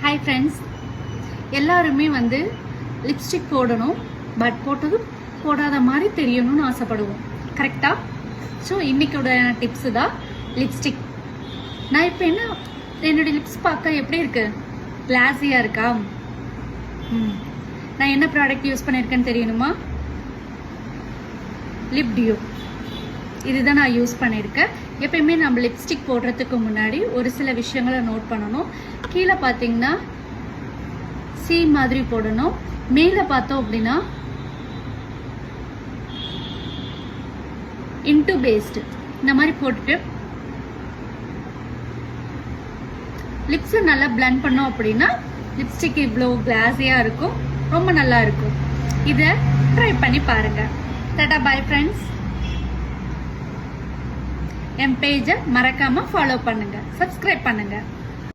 Hi friends, எல்லாருமே lipstick போடணும், but போட்டது போடாத மாதிரி தெரியணும்னு ஆசைப்படுவோம். கரெக்டா? ஸோ இன்னைக்கோட டிப்ஸு தான் லிப்ஸ்டிக். நான் இப்போ என்னுடைய லிப்ஸ் பார்க்க எப்படி இருக்கு? கிளாஸியாக இருக்கா? நான் என்ன ப்ராடக்ட் யூஸ் பண்ணியிருக்கேன்னு தெரியணுமா? லிப் டியோ. இதுதான் நான் யூஸ் பண்ணியிருக்கேன். எப்பயுமே நம்ம லிப்ஸ்டிக் போடுறதுக்கு முன்னாடி ஒரு சில விஷயங்களை நோட் பண்ணணும். கீழே பார்த்தீங்கன்னா சி மாதிரி போடணும். மேலே பார்த்தோம் அப்படின்னா இன்டு பேஸ்டு இந்த மாதிரி போட்டுட்டு லிப்ஸை நல்லா பிளெண்ட் பண்ணோம் அப்படின்னா லிப்ஸ்டிக் இவ்வளோ கிளாஸியாக இருக்கும், ரொம்ப நல்லா இருக்கும். இதை ட்ரை பண்ணி பாருங்க. Tata bye friends. என் பேஜை மறக்காம ஃபாலோ பண்ணுங்க, சப்ஸ்கிரைப் பண்ணுங்க.